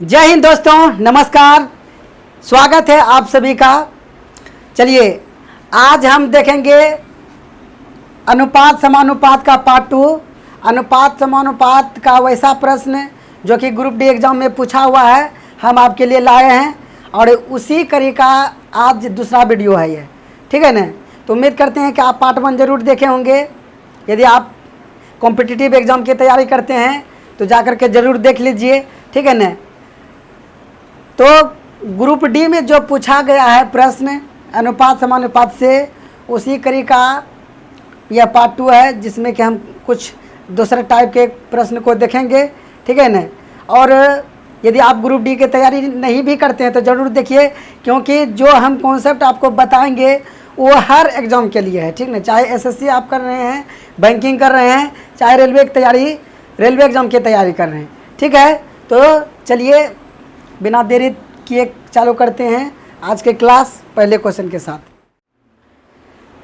जय हिंद दोस्तों, नमस्कार। स्वागत है आप सभी का। चलिए आज हम देखेंगे अनुपात समानुपात का पार्ट 2। अनुपात समानुपात का वैसा प्रश्न जो कि ग्रुप डी एग्जाम में पूछा हुआ है, हम आपके लिए लाए हैं और उसी कड़ी का आज दूसरा वीडियो है ये, ठीक है ना। तो उम्मीद करते हैं कि आप पार्ट 1 जरूर देखे होंगे। यदि आप कॉम्पिटिटिव एग्ज़ाम की तैयारी करते हैं तो जा कर के ज़रूर देख लीजिए, ठीक है ना। तो ग्रुप डी में जो पूछा गया है प्रश्न अनुपात समानुपात से, उसी कड़ी का यह पार्ट 2 है, जिसमें कि हम कुछ दूसरे टाइप के प्रश्न को देखेंगे, ठीक है ना। और यदि आप ग्रुप डी की तैयारी नहीं भी करते हैं तो ज़रूर देखिए, क्योंकि जो हम कॉन्सेप्ट आपको बताएंगे वो हर एग्ज़ाम के लिए है, ठीक ना। चाहे एसएससी आप कर रहे हैं, बैंकिंग कर रहे हैं, चाहे रेलवे की तैयारी, रेलवे एग्ज़ाम की तैयारी कर रहे हैं, ठीक है। तो चलिए बिना देरी किए चालू करते हैं आज के क्लास पहले क्वेश्चन के साथ।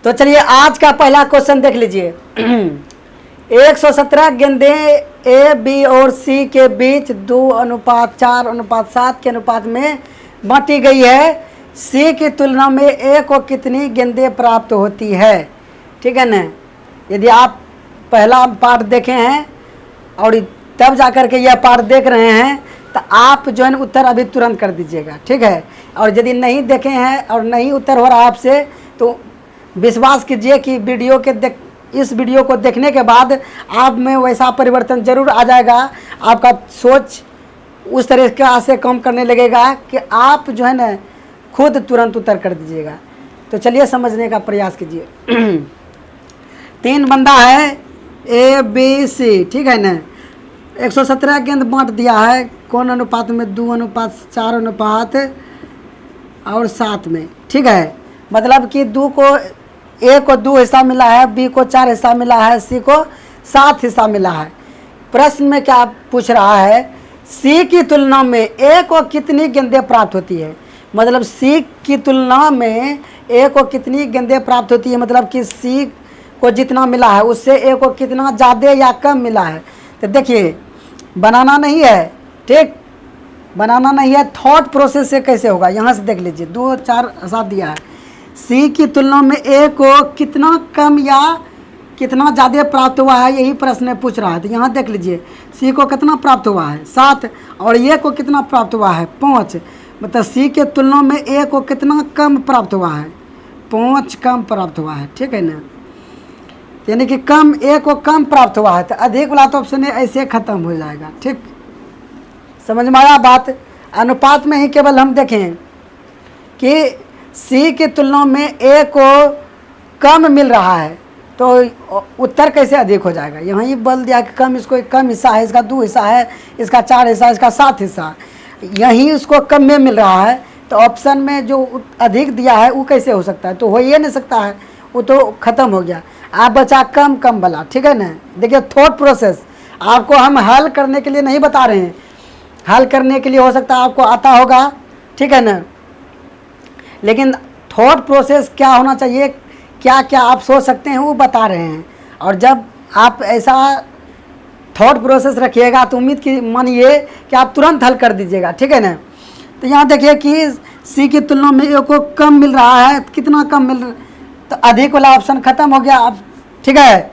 तो चलिए आज का पहला क्वेश्चन देख लीजिए। 117 गेंदें ए बी और सी के बीच 2:4:7 के अनुपात में बांटी गई है। सी की तुलना में ए को कितनी गेंदें प्राप्त होती है, ठीक है ना। यदि आप पहला पार्ट देखे हैं और तब जाकर के यह पार्ट देख रहे हैं तो आप जो है उत्तर अभी तुरंत कर दीजिएगा, ठीक है। और यदि नहीं देखे हैं और नहीं उत्तर हो रहा आपसे तो विश्वास कीजिए कि इस वीडियो को देखने के बाद आप में वैसा परिवर्तन जरूर आ जाएगा। आपका सोच उस तरीके से काम करने लगेगा कि आप जो है ना खुद तुरंत उत्तर कर दीजिएगा। तो चलिए समझने का प्रयास कीजिए। 3 बंदा है ए बी सी, ठीक है ना। 117 गेंद बांट दिया है, कौन अनुपात में? 2:4:7 में, ठीक है। मतलब कि ए को 2 हिस्सा मिला है, बी को 4 हिस्सा मिला है, सी को 7 हिस्सा मिला है। प्रश्न में क्या पूछ रहा है, सी की तुलना में ए को कितनी गेंदें प्राप्त होती है। मतलब सी की तुलना में ए को कितनी गेंदें प्राप्त होती है, मतलब कि सी को जितना मिला है उससे ए को कितना ज़्यादा या कम मिला है। तो देखिए बनाना नहीं है, ठीक, बनाना नहीं है, थॉट प्रोसेस से कैसे होगा यहाँ से देख लीजिए। 2:4:7 दिया है, सी की तुलना में ए को कितना कम या कितना ज़्यादा प्राप्त हुआ है, यही प्रश्न पूछ रहा है। तो यहाँ देख लीजिए सी को कितना प्राप्त हुआ है 7 और ए को कितना प्राप्त हुआ है 5। मतलब सी के तुलना में ए को कितना कम प्राप्त हुआ है, 5 कम प्राप्त हुआ है, ठीक है ना। यानी कि कम ए को कम प्राप्त हुआ है, तो अधिक वाला तो ऑप्शन ऐसे ख़त्म हो जाएगा, ठीक। समझ में आया बात। अनुपात में ही केवल हम देखें कि सी की तुलना में ए को कम मिल रहा है तो उत्तर कैसे अधिक हो जाएगा। यहाँ ही बोल दिया कि कम, इसको कम हिस्सा है, इसका 2 हिस्सा है, इसका 4 हिस्सा, इसका 7 हिस्सा, यहीं उसको कम में मिल रहा है। तो ऑप्शन में जो अधिक दिया है वो कैसे हो सकता है, तो हो ही नहीं सकता है, वो तो ख़त्म हो गया। आप बचा कम कम वाला, ठीक है ना। देखिए थॉट प्रोसेस आपको हम हल करने के लिए नहीं बता रहे हैं, हल करने के लिए हो सकता है आपको आता होगा, ठीक है ना। लेकिन थॉट प्रोसेस क्या होना चाहिए, क्या क्या आप सोच सकते हैं वो बता रहे हैं। और जब आप ऐसा थॉट प्रोसेस रखिएगा तो उम्मीद की मानिए कि आप तुरंत हल कर दीजिएगा, ठीक है ना। तो यहाँ देखिए कि सी की तुलना में ए को कम मिल रहा है, कितना कम मिल रहा है, तो अधिक वाला ऑप्शन खत्म हो गया अब, ठीक है।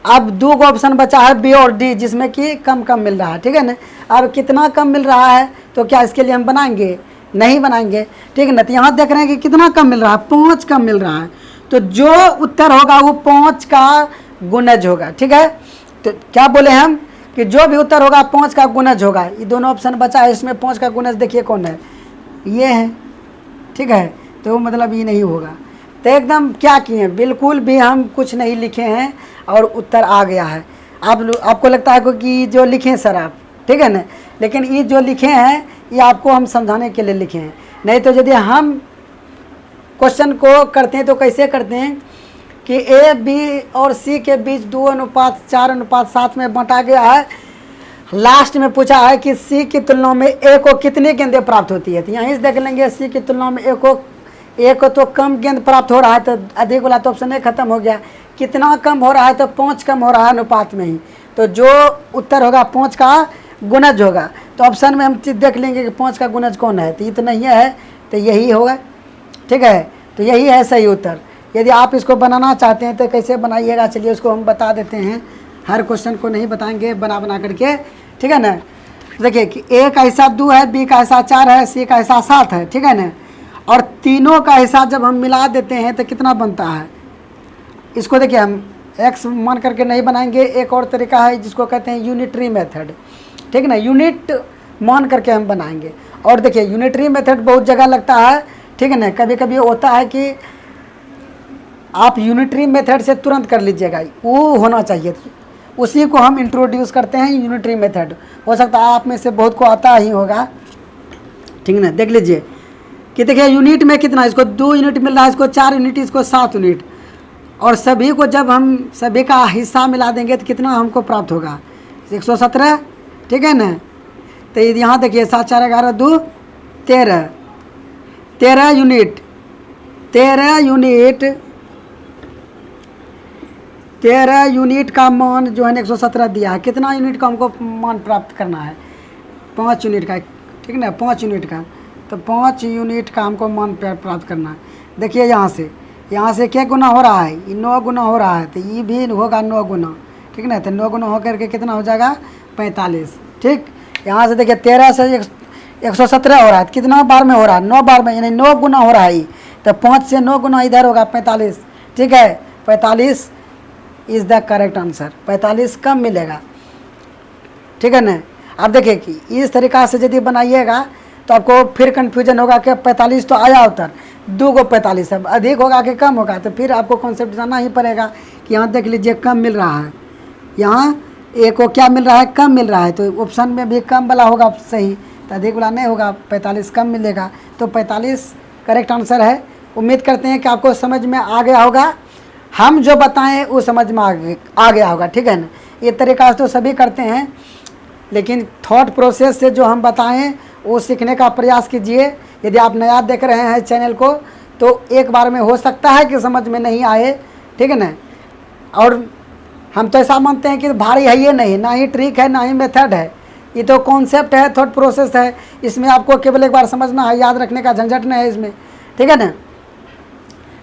अब 2 को ऑप्शन बचा है बी और डी, जिसमें कि कम कम मिल रहा है, ठीक है ना। अब कितना कम मिल रहा है तो क्या इसके लिए हम बनाएंगे? नहीं बनाएंगे, ठीक है ना। तो यहाँ देख रहे हैं कि कितना कम मिल रहा है, 5 कम मिल रहा है, तो जो उत्तर होगा वो 5 का गुणज होगा, ठीक है। तो क्या बोले हम कि जो भी उत्तर होगा 5 का गुणज होगा। ये दोनों ऑप्शन बचा है, इसमें 5 का गुणज देखिए कौन है, ये है, ठीक है। तो मतलब ये नहीं होगा। तो एकदम क्या किए, बिल्कुल भी हम कुछ नहीं लिखे हैं और उत्तर आ गया है। आपको लगता है कि जो लिखे सर आप, ठीक है ना, लेकिन ये जो लिखे हैं ये आपको हम समझाने के लिए लिखे हैं। नहीं तो यदि हम क्वेश्चन को करते हैं तो कैसे करते हैं कि ए बी और सी के बीच 2:4:7 में बांटा गया है। लास्ट में पूछा है कि सी की तुलना में ए को कितनी गेंदें प्राप्त होती है। तो यहीं से देख लेंगे सी की तुलना में ए को तो कम गेंद प्राप्त हो रहा है, तो अधिक वाला तो ऑप्शन खत्म हो गया। कितना कम हो रहा है तो 5 कम हो रहा है अनुपात में ही, तो जो उत्तर होगा 5 का गुणज होगा। तो तो ऑप्शन में हम चीज़ देख लेंगे कि 5 का गुणज कौन है, तो ये तो नहीं है, तो यही होगा। ठीक है, तो यही है सही उत्तर। यदि आप इसको बनाना चाहते हैं तो कैसे बनाइएगा, चलिए उसको हम बता देते हैं। हर क्वेश्चन को नहीं बताएंगे, बना करके, ठीक है ना। देखिए कि ए का हिस्सा 2 है, बी का हिस्सा 4 है, सी का हिस्सा 7 है, ठीक है ना। और तीनों का हिस्सा जब हम मिला देते हैं तो कितना बनता है, इसको देखिए हम एक्स मान करके नहीं बनाएंगे। एक और तरीका है जिसको कहते हैं यूनिटरी मेथड, ठीक है ना, यूनिट मान करके हम बनाएंगे। और देखिए यूनिटरी मेथड बहुत जगह लगता है, ठीक है ना। कभी कभी होता है कि आप यूनिटरी मेथड से तुरंत कर लीजिएगा, वो होना चाहिए, उसी को हम इंट्रोड्यूस करते हैं यूनिटरी मेथड। हो सकता है आप में से बहुत को आता ही होगा, ठीक है ना। देख लीजिए कि देखिए यूनिट में कितना, इसको 2 यूनिट मिल रहा है, इसको 4 यूनिट, इसको 7 यूनिट, और सभी को जब हम सभी का हिस्सा मिला देंगे तो कितना हमको प्राप्त होगा, 117, ठीक है ना। तो यहाँ देखिए 7 4 11 2 13, 13 यूनिट, 13 यूनिट का मान जो है 117 दिया है। कितना यूनिट का हमको मान प्राप्त करना है, 5 यूनिट का, ठीक है ना, 5 यूनिट का। तो 5 यूनिट का हमको मान प्राप्त करना है। देखिए यहाँ से क्या गुना हो रहा है, ये 9 गुना हो रहा है, तो ये भी होगा 9 गुना, ठीक है ना। तो 9 गुना होकर के कितना हो जाएगा, 45, ठीक। यहाँ से देखिए 13 से 117 हो रहा है, कितना बार में हो रहा है, 9 बार में, यानी 9 गुना हो रहा है। तो 5 से 9 गुना इधर होगा 45, ठीक है। 45 इज़ द करेक्ट आंसर, 45 कम मिलेगा, ठीक है ना। अब देखिए कि इस तरीक़ा से यदि बनाइएगा तो आपको फिर कन्फ्यूजन होगा कि 45 तो आया उत्तर, 2 को 45 है, अधिक होगा कि कम होगा, तो फिर आपको कॉन्सेप्ट जानना ही पड़ेगा कि यहाँ देख लीजिए कम मिल रहा है, यहाँ ए को क्या मिल रहा है, कम मिल रहा है, तो ऑप्शन में भी कम वाला होगा सही, तो अधिक वाला नहीं होगा, 45 कम मिलेगा। तो 45 करेक्ट आंसर है। उम्मीद करते हैं कि आपको समझ में आ गया होगा, हम जो बताएं वो समझ में आ गया होगा, ठीक है ना। ये तरीका तो सभी करते हैं, लेकिन थॉट प्रोसेस से जो हम बताएं वो सीखने का प्रयास कीजिए। यदि आप नया देख रहे हैं चैनल को तो एक बार में हो सकता है कि समझ में नहीं आए, ठीक है ना। और हम तो ऐसा मानते हैं कि भारी है ये नहीं, ना ही ट्रिक है, ना ही मेथड है, ये तो कॉन्सेप्ट है, थॉट प्रोसेस है। इसमें आपको केवल एक बार समझना है, याद रखने का झंझट नहीं है इसमें, ठीक है ना।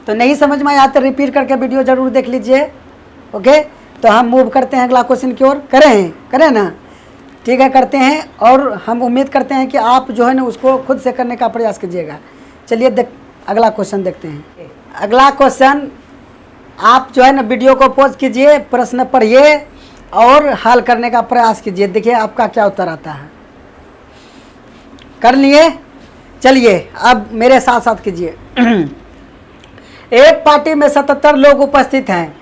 तो नहीं समझ में आया तो रिपीट करके वीडियो ज़रूर देख लीजिए, ओके। तो हम मूव करते हैं अगला क्वेश्चन की ओर, करें ना, ठीक है, करते हैं। और हम उम्मीद करते हैं कि आप जो है ना उसको खुद से करने का प्रयास कीजिएगा। चलिए अगला क्वेश्चन देखते हैं। अगला क्वेश्चन आप जो है ना वीडियो को पॉज कीजिए, प्रश्न पढ़िए और हल करने का प्रयास कीजिए। देखिए आपका क्या उत्तर आता है। कर लिए, चलिए अब मेरे साथ साथ कीजिए। एक पार्टी में 77 लोग उपस्थित हैं,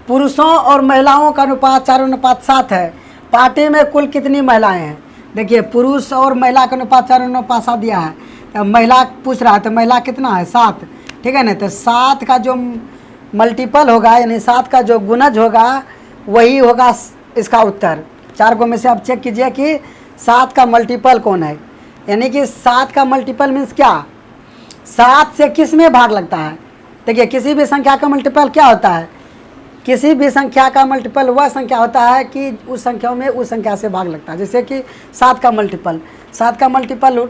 पुरुषों और महिलाओं का अनुपात 4:7 है। पार्टी में कुल कितनी महिलाएं हैं। देखिए पुरुष और महिला का अनुपात 4:7 दिया है, तो महिला पूछ रहा है, तो महिला कितना है, 7, ठीक है ना। तो 7 का जो मल्टीपल होगा, यानी 7 का जो गुणज होगा वही होगा इसका उत्तर। 4 को में से आप चेक कीजिए कि 7 का मल्टीपल कौन है, यानी कि 7 का मल्टीपल मीन्स क्या, 7 से किस में भाग लगता है। देखिए किसी भी संख्या का मल्टीपल क्या होता है, किसी भी संख्या का मल्टीपल वह संख्या होता है कि उस संख्या में उस संख्या से भाग लगता है। जैसे कि 7 का मल्टीपल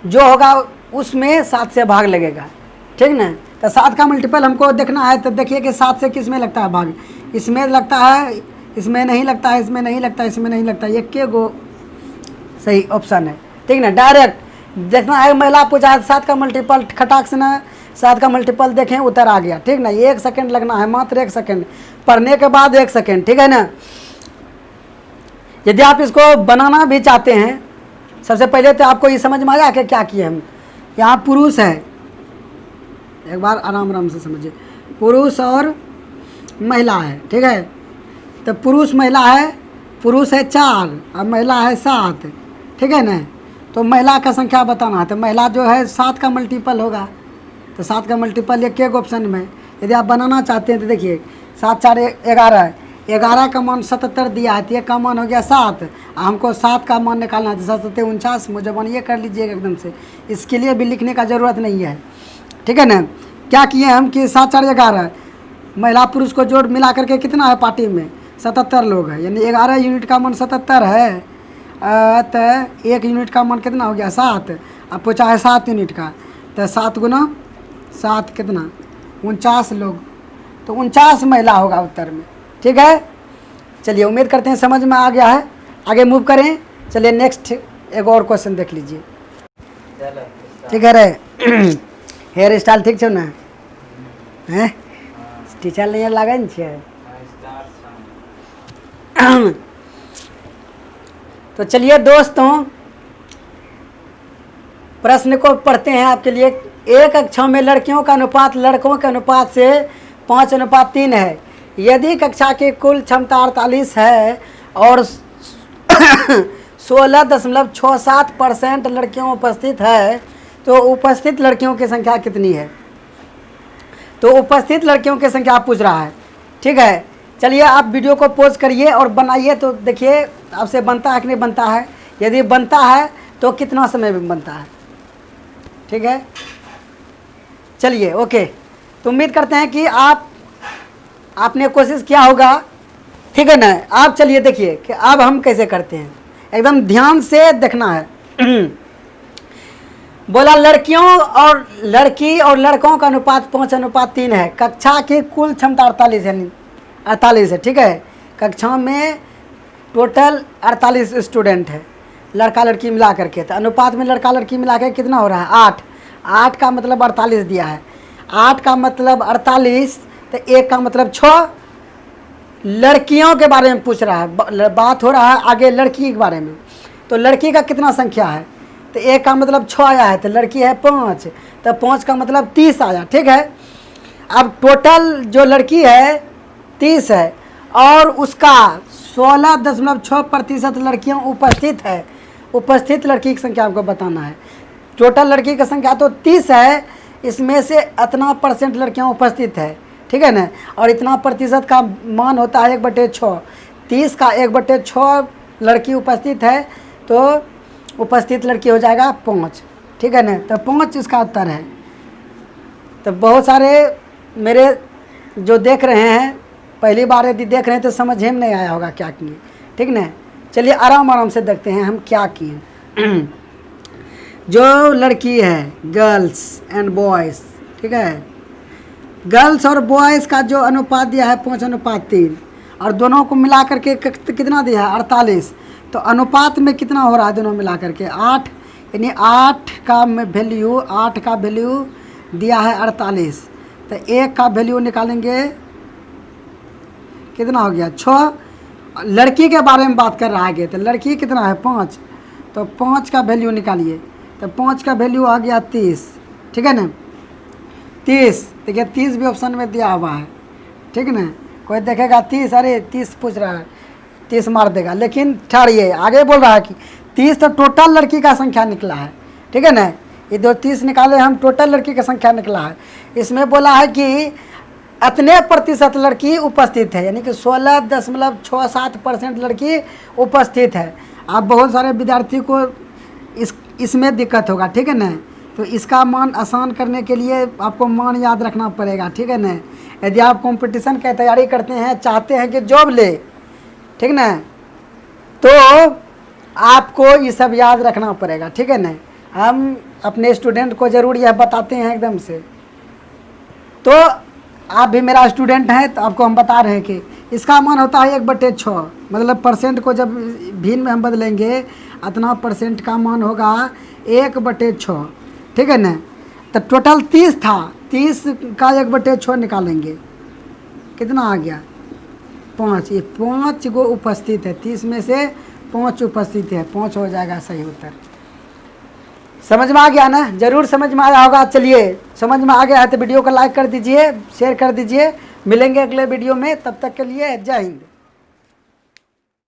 जो होगा उसमें 7 से भाग लगेगा, ठीक ना। तो 7 का मल्टीपल हमको देखना है, तो देखिए कि 7 से किस में लगता है भाग, इसमें लगता है, इसमें नहीं लगता है, इसमें नहीं लगता है, इसमें नहीं लगता है, एक के गो सही ऑप्शन है, ठीक ना। डायरेक्ट देखना है, महिला पूछा है 7 का मल्टीपल, खटाक से ना 7 का मल्टीपल देखें, उत्तर आ गया, ठीक ना। 1 सेकंड लगना है, मात्र 1 सेकंड, पढ़ने के बाद 1 सेकंड, ठीक है ना। यदि आप इसको बनाना भी चाहते हैं, सबसे पहले तो आपको ये समझ में आया कि क्या किए हम। यहाँ पुरुष है, एक बार आराम से समझिए, पुरुष और महिला है, ठीक है। तो पुरुष महिला है, पुरुष है 4 और महिला है 7, ठीक है ना। तो महिला का संख्या बताना है, तो महिला जो है 7 का मल्टीपल होगा, तो 7 का मल्टीपल एक ऑप्शन में। यदि आप बनाना चाहते हैं तो देखिए 7 4 11, 11 का मान 77 दिया है, तो 1 का मान हो गया 7, हमको 7 का मान निकालना है, तो 7 7 49, मुझे बनिए कर लीजिएगा एकदम से, इसके लिए भी लिखने का ज़रूरत नहीं है, ठीक है ना। क्या किए हम कि 7 4 11 महिला पुरुष को जोड़ मिला करके कितना है पार्टी में, 77 लोग हैं, यानी 11 यूनिट का मान 77 है। तो 1 यूनिट का मान कितना हो गया 7। अब पूछा है 7 यूनिट का, तो 7 गुना 7 कितना 49 लोग, तो 49 महिला होगा उत्तर में। ठीक है, चलिए उम्मीद करते हैं समझ में आ गया है। आगे मूव करें, चलिए नेक्स्ट एक और क्वेश्चन देख लीजिए। ठीक है रे हेयर स्टाइल ठीक छो ना हैं, टीचर नहीं लागन छे। तो चलिए दोस्तों प्रश्न को पढ़ते हैं आपके लिए। एक कक्षा में लड़कियों का अनुपात लड़कों के अनुपात से 5:3 है। यदि कक्षा की कुल क्षमता 48 है और 16.67% लड़कियों उपस्थित है, तो उपस्थित लड़कियों की संख्या कितनी है? तो उपस्थित लड़कियों की संख्या पूछ रहा है। ठीक है, चलिए आप वीडियो को पॉज करिए और बनाइए, तो देखिए आपसे बनता है कि नहीं बनता है। यदि बनता है तो कितना समय में बनता है। ठीक है, चलिए ओके। तो उम्मीद करते हैं कि आपने कोशिश किया होगा। ठीक है ना। आप चलिए देखिए कि अब हम कैसे करते हैं, एकदम ध्यान से देखना है। बोला लड़की और लड़कों का अनुपात 5:3 है। कक्षा की कुल क्षमता 48 है। ठीक है, कक्षा में टोटल 48 स्टूडेंट है, लड़का लड़की मिला करके। तो अनुपात में लड़का लड़की मिला के कितना हो रहा है 8 का मतलब 48 दिया है। 8 का मतलब 48, तो 1 का मतलब 6। लड़कियों के बारे में पूछ रहा है, बात हो रहा है आगे लड़की के बारे में। तो लड़की का कितना संख्या है, तो 1 का मतलब 6 आया है, तो लड़की है 5, तो 5 का मतलब 30 आया। ठीक है, अब टोटल जो लड़की है 30 है और उसका 16.6% लड़कियां उपस्थित है। उपस्थित लड़की की संख्या आपको बताना है। टोटल लड़की की संख्या तो 30 है, इसमें से इतना % लड़कियां उपस्थित है। ठीक है ना, और इतना प्रतिशत का मान होता है 1/6। 30 का 1/6 लड़की उपस्थित है, तो उपस्थित लड़की हो जाएगा 5। ठीक है ना, तो 5 इसका उत्तर है। तो बहुत सारे मेरे जो देख रहे हैं, पहली बार यदि देख रहे हैं तो समझ में नहीं आया होगा क्या किए। ठीक ना, चलिए आराम से देखते हैं हम क्या किए। जो लड़की है गर्ल्स एंड बॉयज़, ठीक है, गर्ल्स और बॉयज़ का जो अनुपात दिया है 5:3 और दोनों को मिला करके कितना दिया है 48। तो अनुपात में कितना हो रहा है दोनों मिला करके 8, यानी 8 का वैल्यू दिया है 48। तो 1 का वैल्यू निकालेंगे कितना हो गया 6। लड़की के बारे में बात कर रहा है, तो लड़की कितना है 5, तो 5 का वैल्यू निकालिए। तो 5 का वैल्यू आ गया 30। ठीक है ना, 30 देखिए 30 भी ऑप्शन में दिया हुआ है। ठीक है ना, कोई देखेगा 30, अरे 30 पूछ रहा है, 30 मार देगा। लेकिन ठहरिए, आगे बोल रहा है कि 30 तो टोटल लड़की का संख्या निकला है। ठीक है ना, ये 30 निकाले हम, टोटल लड़की का संख्या निकला है। इसमें बोला है कि इतने प्रतिशत लड़की उपस्थित है, यानी कि 16.67% लड़की उपस्थित है। अब बहुत सारे विद्यार्थी को इसमें दिक्कत होगा। ठीक है ना, तो इसका मान आसान करने के लिए आपको मान याद रखना पड़ेगा। ठीक है ना, यदि आप कंपटीशन की तैयारी करते हैं, चाहते हैं कि जॉब ले, ठीक ना, तो आपको ये सब याद रखना पड़ेगा। ठीक है ना, हम अपने स्टूडेंट को ज़रूर यह बताते हैं एकदम से। तो आप भी मेरा स्टूडेंट हैं, तो आपको हम बता रहे हैं कि इसका मान होता है 1/6, मतलब परसेंट को जब भिन्न में हम बदलेंगे, इतना % का मान होगा 1/6। ठीक है ना, तो टोटल 30 था, 30 का 1/6 निकालेंगे, कितना आ गया 5। ये 5 गो उपस्थित है, 30 में से 5 उपस्थित है, 5 हो जाएगा सही उत्तर। समझ में आ गया ना, ज़रूर समझ में आया होगा। चलिए समझ में आ गया है तो वीडियो को लाइक कर दीजिए, शेयर कर दीजिए। मिलेंगे अगले वीडियो में, तब तक के लिए जय हिंद।